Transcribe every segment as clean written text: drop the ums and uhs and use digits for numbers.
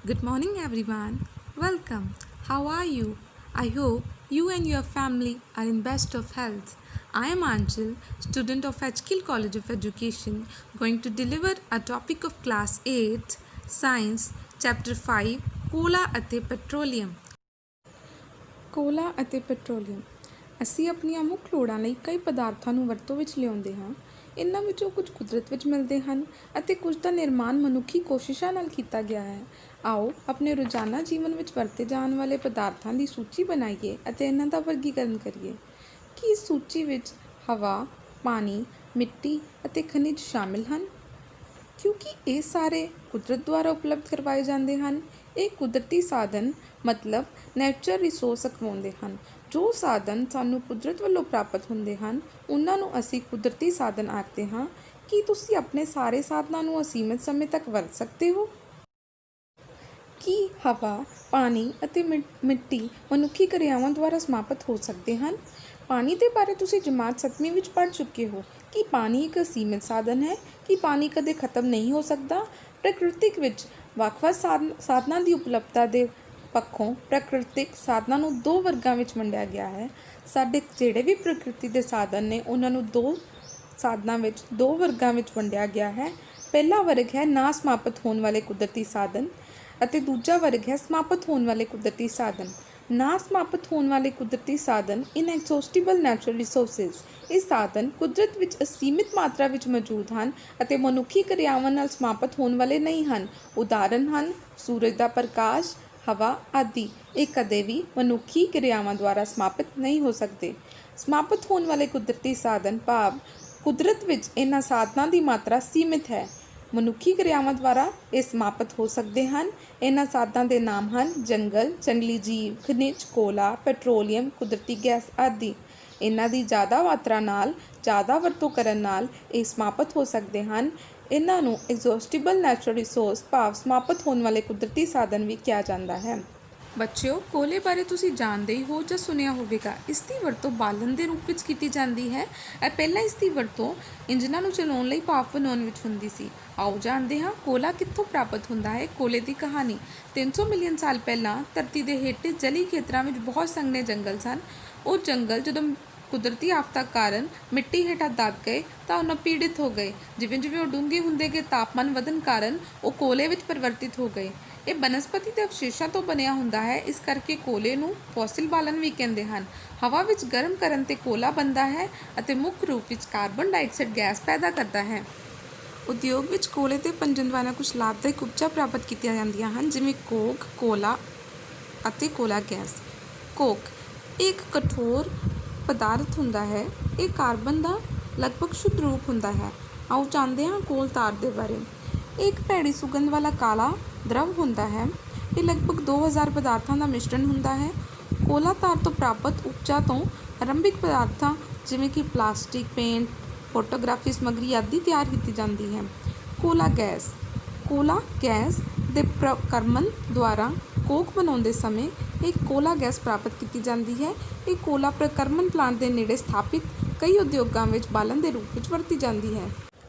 Good morning, everyone. Welcome. How are you? I hope you and your family are in best of health. I am Anjal, student of Edgekill College of Education, going to deliver a topic of class 8, Science, chapter 5, Cola ਅਤੇ Petroleum. ਕੋਲਾ ਅਤੇ petroleum ਅਸੀਂ ਆਪਣੀਆਂ ਮੁੱਖ ਲੋੜਾਂ ਲਈ ਕਈ ਪਦਾਰਥਾਂ ਨੂੰ ਵਰਤੋਂ ਵਿੱਚ ਲਿਆਉਂਦੇ ਹਾਂ। ਇਹਨਾਂ ਵਿੱਚੋਂ ਕੁਝ ਕੁਦਰਤ ਵਿੱਚ ਮਿਲਦੇ ਹਨ ਅਤੇ ਕੁਝ ਦਾ ਨਿਰਮਾਣ ਮਨੁੱਖੀ ਕੋਸ਼ਿਸ਼ਾਂ ਨਾਲ ਕੀਤਾ ਗਿਆ ਹੈ। ਆਓ ਆਪਣੇ ਰੋਜ਼ਾਨਾ ਜੀਵਨ ਵਿੱਚ ਵਰਤੇ ਜਾਣ ਵਾਲੇ ਪਦਾਰਥਾਂ ਦੀ ਸੂਚੀ ਬਣਾਈਏ ਅਤੇ ਇਹਨਾਂ ਦਾ ਵਰਗੀਕਰਨ ਕਰੀਏ। ਕੀ ਇਸ ਸੂਚੀ ਵਿੱਚ ਹਵਾ, ਪਾਣੀ, ਮਿੱਟੀ ਅਤੇ ਖਣਿਜ ਸ਼ਾਮਿਲ ਹਨ? ਕਿਉਂਕਿ ਇਹ ਸਾਰੇ ਕੁਦਰਤ ਦੁਆਰਾ ਉਪਲਬਧ ਕਰਵਾਏ ਜਾਂਦੇ ਹਨ। ਇਹ ਕੁਦਰਤੀ ਸਾਧਨ ਮਤਲਬ ਨੈਚੁਰਲ ਰਿਸੋਰਸ ਅਖਵਾਉਂਦੇ ਹਨ। ਜੋ ਸਾਧਨ ਸਾਨੂੰ ਕੁਦਰਤ ਵੱਲੋਂ ਪ੍ਰਾਪਤ ਹੁੰਦੇ ਹਨ ਉਹਨਾਂ ਨੂੰ ਅਸੀਂ ਕੁਦਰਤੀ ਸਾਧਨ ਆਖਦੇ ਹਾਂ। ਕੀ ਤੁਸੀਂ ਆਪਣੇ ਸਾਰੇ ਸਾਧਨਾਂ ਨੂੰ ਅਸੀਮਿਤ ਸਮੇਂ ਤੱਕ ਵਰਤ ਸਕਦੇ ਹੋ? ਕੀ ਹਵਾ, ਪਾਣੀ ਅਤੇ ਮਿੱਟੀ ਮਨੁੱਖੀ ਕਿਰਿਆਵਾਂ ਦੁਆਰਾ ਸਮਾਪਤ ਹੋ ਸਕਦੇ ਹਨ? ਪਾਣੀ ਦੇ ਬਾਰੇ ਤੁਸੀਂ ਜਮਾਤ 7ਵੀਂ ਵਿੱਚ ਪੜ੍ਹ ਚੁੱਕੇ ਹੋ। ਕੀ ਪਾਣੀ ਇੱਕ ਅਸੀਮਿਤ ਸਾਧਨ ਹੈ? ਕੀ ਪਾਣੀ ਕਦੇ ਖਤਮ ਨਹੀਂ ਹੋ ਸਕਦਾ? ਪ੍ਰਕਿਰਤਿਕ ਵਿੱਚ ਵੱਖ-ਵੱਖ ਸਾਧਨਾਂ ਦੀ ਉਪਲਬਧਤਾ ਦੇ ਪੱਖੋਂ ਪ੍ਰਾਕ੍ਰਿਤਿਕ ਸਾਧਨਾਂ ਨੂੰ ਦੋ ਵਰਗਾਂ ਵਿੱਚ ਵੰਡਿਆ ਗਿਆ ਹੈ। ਸਾਡੇ ਜਿਹੜੇ ਵੀ ਪ੍ਰਕਿਰਤੀ ਦੇ ਸਾਧਨ ਨੇ ਉਹਨਾਂ ਨੂੰ ਦੋ ਸਾਧਨਾਂ ਵਿੱਚ ਦੋ ਵਰਗਾਂ ਵਿੱਚ ਵੰਡਿਆ ਗਿਆ ਹੈ। ਪਹਿਲਾ ਵਰਗ ਹੈ ਨਾ ਸਮਾਪਤ ਹੋਣ ਵਾਲੇ ਕੁਦਰਤੀ ਸਾਧਨ ਅਤੇ ਦੂਜਾ ਵਰਗ ਹੈ ਸਮਾਪਤ ਹੋਣ ਵਾਲੇ ਕੁਦਰਤੀ ਸਾਧਨ। ਨਾ ਸਮਾਪਤ ਹੋਣ ਵਾਲੇ ਕੁਦਰਤੀ ਸਾਧਨ ਇਨਐਗਜ਼ੌਸਟੀਬਲ ਨੈਚੁਰਲ ਰਿਸੋਰਸਿਸ। ਇਹ ਸਾਧਨ ਕੁਦਰਤ ਵਿੱਚ ਅਸੀਮਿਤ ਮਾਤਰਾ ਵਿੱਚ ਮੌਜੂਦ ਹਨ ਅਤੇ ਮਨੁੱਖੀ ਕਿਰਿਆਵਾਂ ਨਾਲ ਸਮਾਪਤ ਹੋਣ ਵਾਲੇ ਨਹੀਂ ਹਨ। ਉਦਾਹਰਨ ਹਨ ਸੂਰਜ ਦਾ ਪ੍ਰਕਾਸ਼, ਹਵਾ ਆਦਿ। ਇਹ ਕਦੇ ਵੀ ਮਨੁੱਖੀ ਕਿਰਿਆਵਾਂ ਦੁਆਰਾ ਸਮਾਪਤ ਨਹੀਂ ਹੋ ਸਕਦੇ। ਸਮਾਪਤ ਹੋਣ ਵਾਲੇ ਕੁਦਰਤੀ ਸਾਧਨ ਭਾਵ ਕੁਦਰਤ ਵਿੱਚ ਇਹਨਾਂ ਸਾਧਨਾਂ ਦੀ ਮਾਤਰਾ ਸੀਮਿਤ ਹੈ। ਮਨੁੱਖੀ ਕਿਰਿਆਵਾਂ ਦੁਆਰਾ ਇਹ ਸਮਾਪਤ ਹੋ ਸਕਦੇ ਹਨ। ਇਹਨਾਂ ਸਾਧਨਾਂ ਦੇ ਨਾਮ ਹਨ ਜੰਗਲ, ਜੰਗਲੀ ਜੀਵ, ਖਣਿਜ, ਕੋਲਾ, ਪੈਟਰੋਲੀਅਮ, ਕੁਦਰਤੀ ਗੈਸ ਆਦਿ। ਇਹਨਾਂ ਦੀ ਜ਼ਿਆਦਾ ਮਾਤਰਾ ਨਾਲ ਜ਼ਿਆਦਾ ਵਰਤੋਂ ਕਰਨ ਨਾਲ ਇਹ ਸਮਾਪਤ ਹੋ ਸਕਦੇ ਹਨ। ਇਹਨਾਂ ਨੂੰ ਐਗਜ਼ੌਸਟੀਬਲ ਨੈਚੁਰਲ ਰਿਸੋਰਸ ਭਾਵ ਸਮਾਪਤ ਹੋਣ ਵਾਲੇ ਕੁਦਰਤੀ ਸਾਧਨ ਵੀ ਕਿਹਾ ਜਾਂਦਾ ਹੈ। ਬੱਚਿਓ, ਕੋਲੇ ਬਾਰੇ ਤੁਸੀਂ ਜਾਣਦੇ ਹੀ ਹੋ ਜਾਂ ਸੁਣਿਆ ਹੋਵੇਗਾ। ਇਸ ਦੀ ਵਰਤੋਂ ਬਾਲਣ ਦੇ ਰੂਪ ਵਿੱਚ ਕੀਤੀ ਜਾਂਦੀ ਹੈ। ਪਹਿਲਾਂ ਇਸ ਦੀ ਵਰਤੋਂ ਇੰਜਨਾਂ ਨੂੰ ਚਲਾਉਣ ਲਈ ਭਾਫ਼ ਬਣਾਉਣ ਵਿੱਚ ਹੁੰਦੀ ਸੀ। ਆਓ ਜਾਣਦੇ ਹਾਂ ਕੋਲਾ ਕਿੱਥੋਂ ਪ੍ਰਾਪਤ ਹੁੰਦਾ ਹੈ। ਕੋਲੇ ਦੀ ਕਹਾਣੀ 300 ਮਿਲੀਅਨ ਸਾਲ ਪਹਿਲਾਂ ਧਰਤੀ ਦੇ ਹੇਠ ਜਲੀ ਖੇਤਰਾਂ ਵਿੱਚ ਬਹੁਤ ਸੰਘਣੇ ਜੰਗਲ ਸਨ। ਉਹ ਜੰਗਲ ਜਦੋਂ ਕੁਦਰਤੀ ਆਫਤਾਂ ਕਾਰਨ ਮਿੱਟੀ ਹੇਠਾਂ ਦਬ ਗਏ ਤਾਂ ਉਹ ਨਪੀੜਿਤ ਹੋ ਗਏ। ਜਿਵੇਂ ਜਿਵੇਂ ਉਹ ਡੂੰਘੇ ਹੁੰਦੇ ਗਏ ਤਾਪਮਾਨ ਵਧਣ ਕਾਰਨ ਉਹ ਕੋਲੇ ਵਿੱਚ ਪਰਿਵਰਤਿਤ ਹੋ ਗਏ। ਇਹ ਬਨਸਪਤੀ ਦੇ ਅਵਸ਼ੇਸ਼ਾਂ ਤੋਂ ਬਣਿਆ ਹੁੰਦਾ ਹੈ। ਇਸ ਕਰਕੇ ਕੋਲੇ ਨੂੰ ਫੋਸਿਲ ਬਾਲਣ ਵੀ ਕਹਿੰਦੇ ਹਨ। ਹਵਾ ਵਿੱਚ ਗਰਮ ਕਰਨ 'ਤੇ ਕੋਲਾ ਬਣਦਾ ਹੈ ਅਤੇ ਮੁੱਖ ਰੂਪ ਵਿੱਚ ਕਾਰਬਨ ਡਾਈਆਕਸਾਈਡ ਗੈਸ ਪੈਦਾ ਕਰਦਾ ਹੈ। ਉਦਯੋਗ ਵਿੱਚ ਕੋਲੇ 'ਤੇ ਪੰਜਣ ਦੁਆਰਾ ਕੁਝ ਲਾਭਦਾਇਕ ਉਪਜਾਂ ਪ੍ਰਾਪਤ ਕੀਤੀਆਂ ਜਾਂਦੀਆਂ ਹਨ ਜਿਵੇਂ ਕੋਕ, ਕੋਲਾ ਅਤੇ ਕੋਲਾ ਗੈਸ। ਕੋਕ ਇੱਕ ਕਠੋਰ ਪਦਾਰਥ ਹੁੰਦਾ ਹੈ। ਇਹ ਕਾਰਬਨ ਦਾ ਲਗਭਗ ਸ਼ੁੱਧ ਰੂਪ ਹੁੰਦਾ ਹੈ। ਆਓ ਜਾਣਦੇ ਹਾਂ ਕੋਲ ਤਾਰ ਦੇ ਬਾਰੇ। ਇਹ ਇੱਕ ਭੈੜੀ ਸੁਗੰਧ ਵਾਲਾ ਕਾਲਾ ਦਰਵ ਹੁੰਦਾ ਹੈ। ਇਹ ਲਗਭਗ 2000 ਪਦਾਰਥਾਂ ਦਾ ਮਿਸ਼ਰਣ ਹੁੰਦਾ ਹੈ। ਕੋਲਾ ਤਾਰ ਤੋਂ ਪ੍ਰਾਪਤ ਉਪਜਾਂ ਤੋਂ ਆਰੰਭਿਕ ਪਦਾਰਥਾਂ ਜਿਵੇਂ ਕਿ ਪਲਾਸਟਿਕ, ਪੇਂਟ, ਫੋਟੋਗ੍ਰਾਫੀ ਸਮੱਗਰੀ ਆਦਿ ਤਿਆਰ ਕੀਤੀ ਜਾਂਦੀ ਹੈ। ਕੋਲਾ ਗੈਸ ਦੇ ਪ੍ਰਕਰਮਨ ਦੁਆਰਾ ਕੋਕ ਬਣਾਉਂਦੇ ਸਮੇਂ ਇੱਕ ਕੋਲਾ ਗੈਸ ਪ੍ਰਾਪਤ ਕੀਤੀ ਜਾਂਦੀ ਹੈ। ਇਹ ਕੋਲਾ ਪ੍ਰਕਰਮਨ ਪਲਾਂਟ ਦੇ ਨੇੜੇ ਸਥਾਪਿਤ ਕਈ ਉਦਯੋਗਾਂ ਵਿੱਚ ਬਾਲਣ ਦੇ ਰੂਪ ਵਿੱਚ ਵਰਤੀ ਜਾਂਦੀ ਹੈ।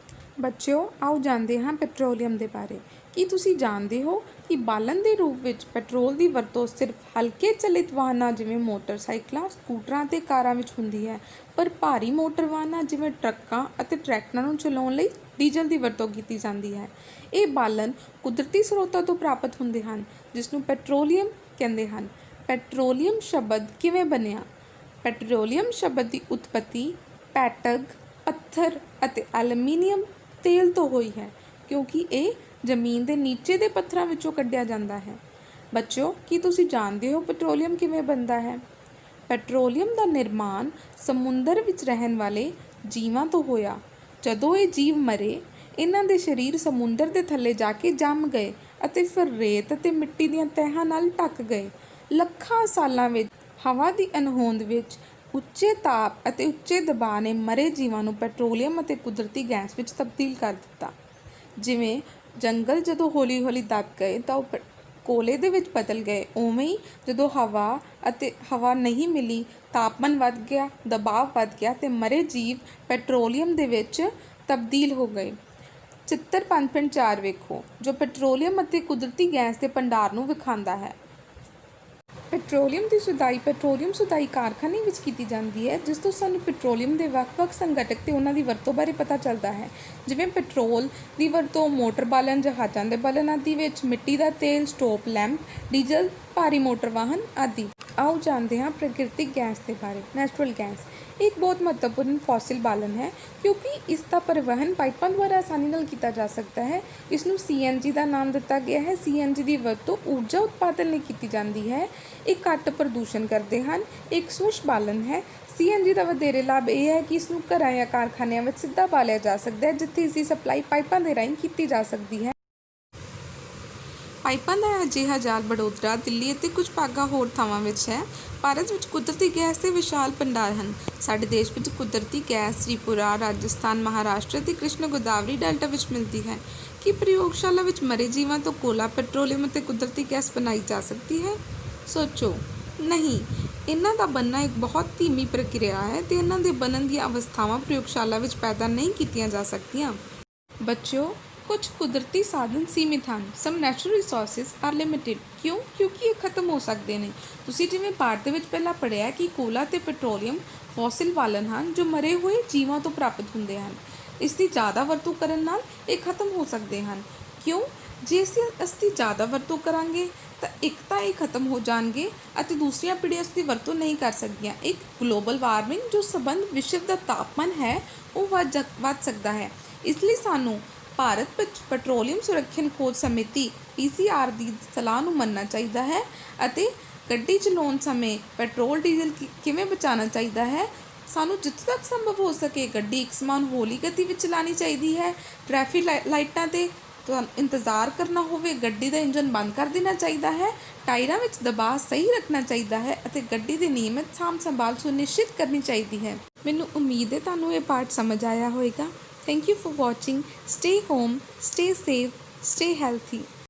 ਬੱਚਿਓ, ਆਓ ਜਾਣਦੇ ਹਾਂ ਪੈਟਰੋਲੀਅਮ ਦੇ ਬਾਰੇ। ਕੀ ਤੁਸੀਂ ਜਾਣਦੇ ਹੋ ਕਿ ਬਾਲਣ ਦੇ ਰੂਪ ਵਿੱਚ ਪੈਟਰੋਲ ਦੀ ਵਰਤੋਂ ਸਿਰਫ ਹਲਕੇ ਚਲਿਤ ਵਾਹਨਾਂ ਜਿਵੇਂ ਮੋਟਰਸਾਈਕਲਾਂ, ਸਕੂਟਰਾਂ ਅਤੇ ਕਾਰਾਂ ਵਿੱਚ ਹੁੰਦੀ ਹੈ, ਪਰ ਭਾਰੀ ਮੋਟਰ ਵਾਹਨਾਂ ਜਿਵੇਂ ਟਰੱਕਾਂ ਅਤੇ ਟਰੈਕਟਰਾਂ ਨੂੰ ਚਲਾਉਣ ਲਈ ਡੀਜ਼ਲ ਦੀ ਵਰਤੋਂ ਕੀਤੀ ਜਾਂਦੀ ਹੈ। ਇਹ ਬਾਲਣ ਕੁਦਰਤੀ ਸਰੋਤਾਂ ਤੋਂ ਪ੍ਰਾਪਤ ਹੁੰਦੇ ਹਨ ਜਿਸ ਨੂੰ ਪੈਟਰੋਲੀਅਮ ਕਹਿੰਦੇ ਹਨ। ਪੈਟਰੋਲੀਅਮ ਸ਼ਬਦ ਕਿਵੇਂ ਬਣਿਆ? ਪੈਟਰੋਲੀਅਮ ਸ਼ਬਦ ਦੀ ਉਤਪਤੀ ਪੈਟਗ, ਪੱਥਰ ਅਤੇ ਐਲੂਮੀਨੀਅਮ ਤੇਲ ਤੋਂ ਹੋਈ ਹੈ ਕਿਉਂਕਿ ਇਹ ਜ਼ਮੀਨ ਦੇ ਨੀਚੇ ਦੇ ਪੱਥਰਾਂ ਵਿੱਚੋਂ ਕੱਢਿਆ ਜਾਂਦਾ ਹੈ। ਬੱਚਿਓ, ਕੀ ਤੁਸੀਂ ਜਾਣਦੇ ਹੋ ਪੈਟਰੋਲੀਅਮ ਕਿਵੇਂ ਬਣਦਾ ਹੈ? ਪੈਟਰੋਲੀਅਮ ਦਾ ਨਿਰਮਾਣ ਸਮੁੰਦਰ ਵਿੱਚ ਰਹਿਣ ਵਾਲੇ ਜੀਵਾਂ ਤੋਂ ਹੋਇਆ। ਜਦੋਂ ਇਹ ਜੀਵ ਮਰੇ, ਇਹਨਾਂ ਦੇ ਸਰੀਰ ਸਮੁੰਦਰ ਦੇ ਥੱਲੇ ਜਾ ਕੇ ਜੰਮ ਗਏ ਅਤੇ ਫਿਰ ਰੇਤ ਅਤੇ ਮਿੱਟੀ ਦੀਆਂ ਤਹਿਾਂ ਨਾਲ ਢੱਕ ਗਏ। ਲੱਖਾਂ ਸਾਲਾਂ ਵਿੱਚ ਹਵਾ ਦੀ ਅਣਹੋਂਦ ਵਿੱਚ ਉੱਚੇ ਤਾਪ ਅਤੇ ਉੱਚੇ ਦਬਾਅ ਨੇ ਮਰੇ ਜੀਵਾਂ ਨੂੰ ਪੈਟਰੋਲੀਅਮ ਅਤੇ ਕੁਦਰਤੀ ਗੈਸ ਵਿੱਚ ਤਬਦੀਲ ਕਰ ਦਿੱਤਾ। ਜਿਵੇਂ ਜੰਗਲ ਜਦੋਂ ਹੌਲੀ ਹੌਲੀ ਦਬ ਗਏ ਤਾਂ ਉਹ ਕੋਲੇ ਦੇ ਵਿੱਚ ਬਦਲ ਗਏ, ਉਵੇਂ ਹੀ ਜਦੋਂ ਹਵਾ ਨਹੀਂ ਮਿਲੀ, ਤਾਪਮਾਨ ਵੱਧ ਗਿਆ, ਦਬਾਅ ਵੱਧ ਗਿਆ ਅਤੇ ਮਰੇ ਜੀਵ ਪੈਟਰੋਲੀਅਮ ਦੇ ਵਿੱਚ ਤਬਦੀਲ ਹੋ ਗਏ। ਚਿੱਤਰ 5.4 ਵੇਖੋ ਜੋ ਪੈਟਰੋਲੀਅਮ ਅਤੇ ਕੁਦਰਤੀ ਗੈਸ ਦੇ ਭੰਡਾਰ ਨੂੰ ਵਿਖਾਉਂਦਾ ਹੈ। ਪੈਟਰੋਲੀਅਮ ਦੀ ਸੁਧਾਈ ਪੈਟਰੋਲੀਅਮ ਸੁਧਾਈ ਕਾਰਖਾਨੇ ਵਿੱਚ ਕੀਤੀ ਜਾਂਦੀ ਹੈ, ਜਿਸ ਤੋਂ ਸਾਨੂੰ ਪੈਟਰੋਲੀਅਮ ਦੇ ਵੱਖ-ਵੱਖ ਸੰਘਟਕ ਤੇ ਉਹਨਾਂ ਦੀ ਵਰਤੋਂ ਬਾਰੇ ਪਤਾ ਚੱਲਦਾ ਹੈ, ਜਿਵੇਂ ਪੈਟਰੋਲ ਦੀ ਵਰਤੋਂ ਮੋਟਰ ਬਾਲਣ, ਜਹਾਜ਼ਾਂ ਦੇ ਬਾਲਣ ਆਦਿ ਵਿੱਚ, ਮਿੱਟੀ ਦਾ ਤੇਲ, ਸਟੋਪ ਲੈਂਪ, ਡੀਜ਼ਲ, ਭਾਰੀ ਮੋਟਰ ਵਾਹਨ ਆਦਿ। ਆਓ ਜਾਣਦੇ ਹਾਂ ਪ੍ਰਕਿਰਤਿਕ ਗੈਸ ਦੇ ਬਾਰੇ। ਨੈਚੁਰਲ ਗੈਸ ਇੱਕ ਬਹੁਤ ਮਹੱਤਵਪੂਰਨ ਫੋਸਿਲ ਬਾਲਣ ਹੈ, ਕਿਉਂਕਿ ਇਸ ਦਾ ਪਰਿਵਹਨ ਪਾਈਪਾਂ ਦੁਆਰਾ ਆਸਾਨੀ ਨਾਲ ਕੀਤਾ ਜਾ ਸਕਦਾ ਹੈ। ਇਸ ਨੂੰ CNG ਦਾ ਨਾਮ ਦਿੱਤਾ ਗਿਆ ਹੈ। CNG ਦੀ ਵਰਤੋਂ ਊਰਜਾ ਉਤਪਾਦਨ ਲਈ ਕੀਤੀ ਜਾਂਦੀ ਹੈ। ਇਹ ਘੱਟ ਪ੍ਰਦੂਸ਼ਣ ਕਰਦੇ ਹਨ। ਇੱਕ ਸਵੱਛ ਬਾਲਣ ਹੈ। CNG ਦਾ ਵਧੇਰੇ ਲਾਭ ਇਹ ਹੈ ਕਿ ਇਸ ਨੂੰ ਘਰਾਂ ਜਾਂ ਕਾਰਖਾਨਿਆਂ ਵਿੱਚ ਸਿੱਧਾ ਬਾਲਿਆ ਜਾ ਸਕਦਾ ਹੈ, ਜਿੱਥੇ ਇਸ ਦੀ ਸਪਲਾਈ ਪਾਈਪਾਂ ਦੇ ਰਾਹੀਂ ਕੀਤੀ ਜਾ ਸਕਦੀ ਹੈ। ਪਾਈਪਾਂ ਦਾ ਅਜਿਹਾ ਜਾਲ ਵਡੋਦਰਾ, ਦਿੱਲੀ ਅਤੇ ਕੁਝ ਭਾਗਾਂ ਹੋਰ ਥਾਵਾਂ ਵਿੱਚ ਹੈ। ਭਾਰਤ ਵਿੱਚ ਕੁਦਰਤੀ ਗੈਸ ਦੇ ਵਿਸ਼ਾਲ ਭੰਡਾਰ ਹਨ। ਸਾਡੇ ਦੇਸ਼ ਵਿੱਚ ਕੁਦਰਤੀ ਗੈਸ ਤ੍ਰਿਪੁਰਾ, ਰਾਜਸਥਾਨ, ਮਹਾਰਾਸ਼ਟਰ ਅਤੇ ਕ੍ਰਿਸ਼ਨਾ ਗੋਦਾਵਰੀ ਡੈਲਟਾ ਵਿੱਚ ਮਿਲਦੀ ਹੈ। ਕੀ ਪ੍ਰਯੋਗਸ਼ਾਲਾ ਵਿੱਚ ਮਰੇ ਜੀਵਾਂ ਤੋਂ ਕੋਲਾ, ਪੈਟਰੋਲੀਅਮ ਅਤੇ ਕੁਦਰਤੀ ਗੈਸ ਬਣਾਈ ਜਾ ਸਕਦੀ ਹੈ? ਸੋਚੋ, ਨਹੀਂ। ਇਹਨਾਂ ਦਾ ਬਣਨਾ ਇੱਕ ਬਹੁਤ ਧੀਮੀ ਪ੍ਰਕਿਰਿਆ ਹੈ ਅਤੇ ਇਹਨਾਂ ਦੇ ਬਣਨ ਦੀਆਂ ਅਵਸਥਾਵਾਂ ਪ੍ਰਯੋਗਸ਼ਾਲਾ ਵਿੱਚ ਪੈਦਾ ਨਹੀਂ ਕੀਤੀਆਂ ਜਾ ਸਕਦੀਆਂ। ਬੱਚਿਓ, ਕੁਝ ਕੁਦਰਤੀ ਸਾਧਨ ਸੀਮਿਤ ਹਨ। ਸਮ ਨੈਚੁਰਲ ਰਿਸੋਰਸਿਸ ਆਰ ਲਿਮਿਟਿਡ। ਕਿਉਂ? ਕਿਉਂਕਿ ਇਹ ਖਤਮ ਹੋ ਸਕਦੇ ਨੇ। ਤੁਸੀਂ ਜਿਵੇਂ ਪਾਠ ਦੇ ਵਿੱਚ ਪਹਿਲਾਂ ਪੜ੍ਹਿਆ ਕਿ ਕੋਲਾ ਅਤੇ ਪੈਟਰੋਲੀਅਮ ਫੋਸਿਲ ਬਾਲਣ ਹਨ ਜੋ ਮਰੇ ਹੋਏ ਜੀਵਾਂ ਤੋਂ ਪ੍ਰਾਪਤ ਹੁੰਦੇ ਹਨ। ਇਸ ਦੀ ਜ਼ਿਆਦਾ ਵਰਤੋਂ ਕਰਨ ਨਾਲ ਇਹ ਖਤਮ ਹੋ ਸਕਦੇ ਹਨ। ਕਿਉਂ? ਜੇ ਅਸੀਂ ਜ਼ਿਆਦਾ ਵਰਤੋਂ ਕਰਾਂਗੇ ਤਾਂ ਇੱਕ ਤਾਂ ਇਹ ਖਤਮ ਹੋ ਜਾਣਗੇ ਅਤੇ ਦੂਸਰੀਆਂ ਪੀੜ੍ਹੀਆਂ ਇਸ ਦੀ ਵਰਤੋਂ ਨਹੀਂ ਕਰ ਸਕਦੀਆਂ। ਇੱਕ ਗਲੋਬਲ ਵਾਰਮਿੰਗ ਜੋ ਸੰਬੰਧ ਵਿਸ਼ਵ ਦਾ ਤਾਪਮਾਨ ਹੈ ਉਹ ਵੱਧ ਸਕਦਾ ਹੈ। ਇਸ ਲਈ ਸਾਨੂੰ ਭਾਰਤ ਵਿੱਚ ਪੈਟਰੋਲੀਅਮ ਸੁਰੱਖਿਅਨ ਖੋਜ ਸਮਿਤੀ PCR ਦੀ ਸਲਾਹ ਨੂੰ ਮੰਨਣਾ ਚਾਹੀਦਾ ਹੈ ਅਤੇ ਗੱਡੀ ਚਲਾਉਣ ਸਮੇਂ ਪੈਟਰੋਲ ਡੀਜ਼ਲ ਕਿਵੇਂ ਬਚਾਉਣਾ ਚਾਹੀਦਾ ਹੈ। ਸਾਨੂੰ ਜਿੱਥੇ ਤੱਕ ਸੰਭਵ ਹੋ ਸਕੇ ਗੱਡੀ ਇੱਕ ਸਮਾਨ ਹੌਲੀ ਗਤੀ ਵਿੱਚ ਚਲਾਉਣੀ ਚਾਹੀਦੀ ਹੈ। ਟ੍ਰੈਫਿਕ ਲਾਈਟਾਂ 'ਤੇ ਇੰਤਜ਼ਾਰ ਕਰਨਾ ਹੋਵੇ, ਗੱਡੀ ਦਾ ਇੰਜਨ ਬੰਦ ਕਰ ਦੇਣਾ ਚਾਹੀਦਾ ਹੈ। ਟਾਇਰਾਂ ਵਿੱਚ ਦਬਾਅ ਸਹੀ ਰੱਖਣਾ ਚਾਹੀਦਾ ਹੈ ਅਤੇ ਗੱਡੀ ਦੀ ਨਿਯਮਿਤ ਸਾਂਭ ਸੰਭਾਲ ਸੁਨਿਸ਼ਚਿਤ ਕਰਨੀ ਚਾਹੀਦੀ ਹੈ। ਮੈਨੂੰ ਉਮੀਦ ਹੈ ਤੁਹਾਨੂੰ ਇਹ ਪਾਠ ਸਮਝ ਆਇਆ ਹੋਵੇਗਾ। Thank you for watching. Stay home, stay safe, stay healthy.